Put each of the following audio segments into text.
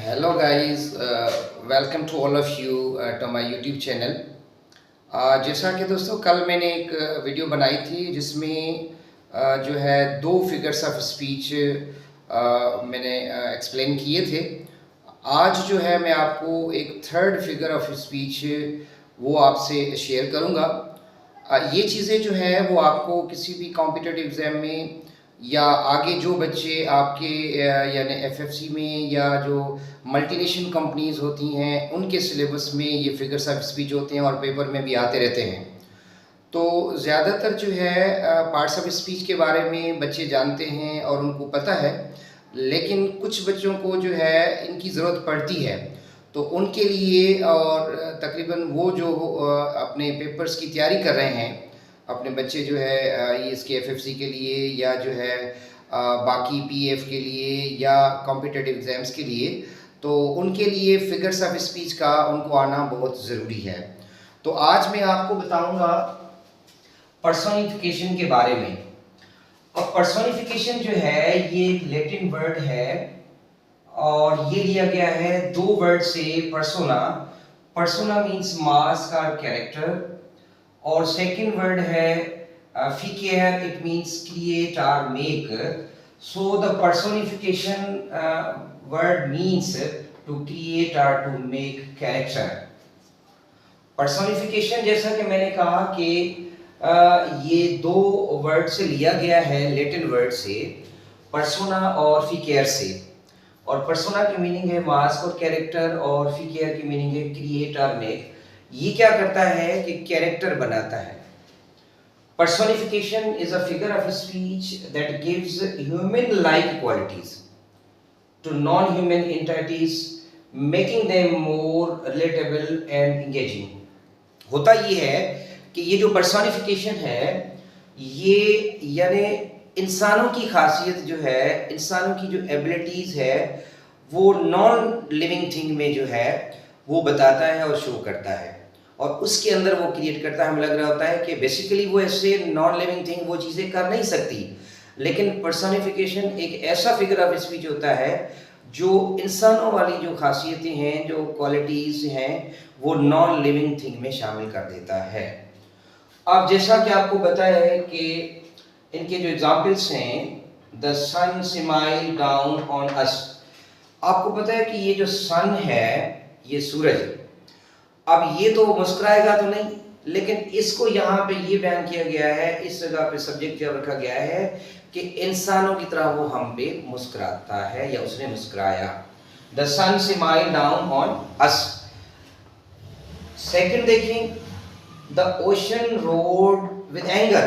Hello guys, welcome to all of you to my YouTube channel। जैसा कि दोस्तों कल मैंने एक वीडियो बनाई थी जिसमें जो है दो फिगर्स ऑफ स्पीच मैंने एक्सप्लेन किए थे। आज जो है मैं आपको एक थर्ड फिगर ऑफ स्पीच वो आपसे शेयर करूँगा। ये चीज़ें जो है वो आपको किसी भी कॉम्पिटिटिव एग्ज़ाम में या आगे जो बच्चे आपके यानी एफएफसी में या जो मल्टीनेशनल कंपनीज़ होती हैं उनके सिलेबस में ये फिगर्स ऑफ स्पीच होते हैं और पेपर में भी आते रहते हैं। तो ज़्यादातर जो है पार्ट्स ऑफ स्पीच के बारे में बच्चे जानते हैं और उनको पता है, लेकिन कुछ बच्चों को जो है इनकी ज़रूरत पड़ती है। तो उनके लिए और तकरीबन वो जो अपने पेपर्स की तैयारी कर रहे हैं, अपने बच्चे जो है ये इसके एफएफसी के लिए या जो है बाकी पीएफ के लिए या कॉम्पिटिटिव एग्ज़ाम्स के लिए, तो उनके लिए फिगर्स ऑफ स्पीच का उनको आना बहुत ज़रूरी है। तो आज मैं आपको बताऊंगा पर्सोनिफिकेशन के बारे में। और पर्सोनिफिकेशन जो है ये लैटिन वर्ड है और ये लिया गया है दो वर्ड से पर्सोना। पर्सोना मीन्स मास्क और कैरेक्टर, और सेकंड वर्ड है फिकेयर, इट मीन्स क्रिएट और make. So the personification word means to create और टू मेक कैरेक्टर। पर्सोनिफिकेशन जैसा कि मैंने कहा कि ये दो वर्ड से लिया गया है, लैटिन वर्ड से, पर्सोना और फिकेयर से। और पर्सोना की मीनिंग है मास्क और कैरेक्टर, और फिकेयर की मीनिंग है क्रिएट और मेक। ये क्या करता है कि कैरेक्टर बनाता है। Personification is a figure of speech that gives human-like qualities to non-human entities, making them more relatable and engaging। होता ये है कि ये जो personification है ये यानी इंसानों की खासियत जो है, इंसानों की जो एबिलिटीज है वो नॉन लिविंग थिंग में जो है वो बताता है और शो करता है, और उसके अंदर वो क्रिएट करता है। हमें लग रहा होता है कि बेसिकली वो ऐसे नॉन लिविंग थिंग वो चीज़ें कर नहीं सकती, लेकिन पर्सोनिफिकेशन एक ऐसा फिगर ऑफ स्पीच होता है जो इंसानों वाली जो खासियतें हैं, जो क्वालिटीज़ हैं, वो नॉन लिविंग थिंग में शामिल कर देता है। अब जैसा कि आपको पता है कि इनके जो एग्जाम्पल्स हैं, the sun smile down on us. आपको पता है कि ये जो सन है, ये सूरज, अब ये तो मुस्कुराएगा तो नहीं, लेकिन इसको यहाँ पे ये बयान किया गया है, इस जगह पे सब्जेक्ट जब रखा गया है कि इंसानों की तरह वो हम पे मुस्कुराता है या उसने मुस्कुराया। The sun smile down on us. Second देखें, the ocean road with anger.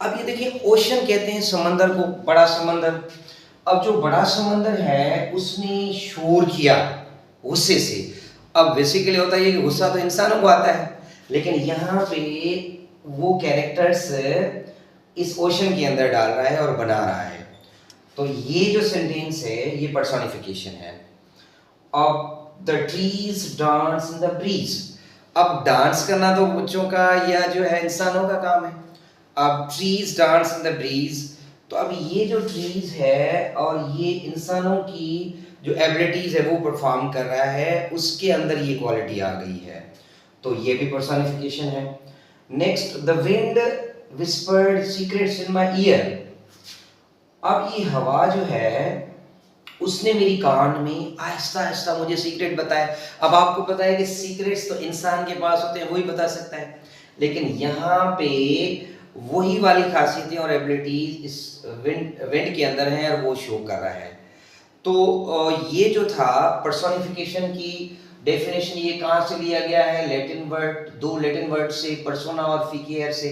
अब ये देखिए, ओशन कहते हैं समंदर को, बड़ा समंदर। अब जो बड़ा समंदर है उसने शोर किया गुस्से से। अब बेसिकली होता है कि गुस्सा तो इंसानों को आता है, लेकिन यहाँ पे वो कैरेक्टर्स इस ओशन के अंदर डाल रहा है और बना रहा है। तो ये जो सेंटेंस है ये पर्सोनिफिकेशन है। अब the trees dance in the breeze. अब डांस करना तो बच्चों का या जो है इंसानों का काम है। अब trees dance in the breeze, तो अब ये जो ट्रीज है और ये इंसानों की जो एबिलिटीज है वो परफॉर्म कर रहा है, उसके अंदर ये क्वालिटी आ गई है, तो ये भी पर्सोनिफिकेशन है। Next, the wind whispered secrets in my year. अब ये हवा जो है उसने मेरी कान में आहिस्ता आहिस्ता मुझे सीक्रेट बताया। अब आपको पता है कि सीक्रेट्स तो इंसान के पास होते हैं, वही बता सकता है, लेकिन यहाँ पे वही वाली खासियतें और एबिलिटीज इस विंड के अंदर हैं और वो शो कर रहा है। तो ये जो था पर्सोनिफिकेशन की डेफिनेशन, ये कहाँ से लिया गया है? लैटिन वर्ड, दो लैटिन वर्ड से, पर्सोना और फिकेयर से।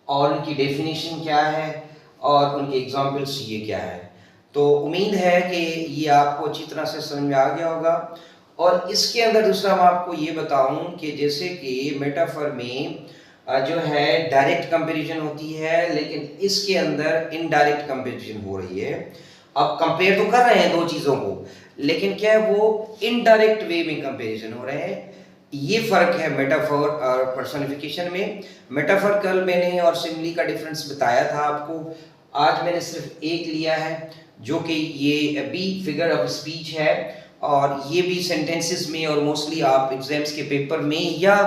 और उनकी डेफिनेशन क्या है और उनके एग्जाम्पल्स ये क्या है। तो उम्मीद है कि ये आपको अच्छी तरह से समझ में आ गया होगा। और इसके अंदर दूसरा मैं आपको ये बताऊं कि जैसे कि मेटाफर में जो है डायरेक्ट कंपैरिजन होती है, लेकिन इसके अंदर इनडायरेक्ट कंपैरिजन हो रही है। अब कंपेयर तो कर रहे हैं दो चीज़ों को, लेकिन क्या है वो इनडायरेक्ट वे में कंपैरिजन हो रहे हैं। ये फर्क है मेटाफर और पर्सोनिफिकेशन में। मेटाफर कल मैंने और सिमिली का डिफरेंस बताया था आपको, आज मैंने सिर्फ एक लिया है जो कि ये बी फिगर ऑफ स्पीच है, और ये भी सेंटेंसेस में और मोस्टली आप एग्ज़ाम्स के पेपर में या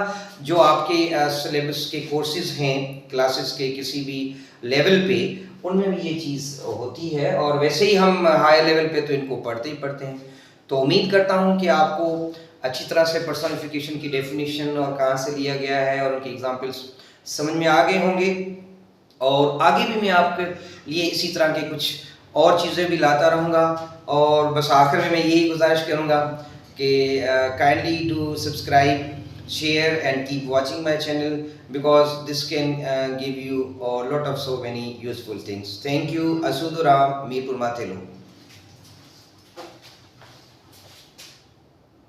जो आपके सिलेबस के कोर्सेज हैं क्लासेस के किसी भी लेवल पे, उनमें भी ये चीज़ होती है। और वैसे ही हम हायर लेवल पे तो इनको पढ़ते ही पढ़ते हैं। तो उम्मीद करता हूँ कि आपको अच्छी तरह से पर्सनिफिकेशन की डेफिनेशन और कहाँ से लिया गया है और उनके एग्जाम्पल्स समझ में आ गए होंगे। और आगे भी मैं आपके लिए इसी तरह के कुछ और चीज़ें भी लाता रहूँगा। और बस आखिर में मैं यही गुजारिश करूँगा कि kindly do subscribe, share and keep watching my channel because this can give you a lot of so many useful things. Thank you. Asuduram, Mirpur Mathelu.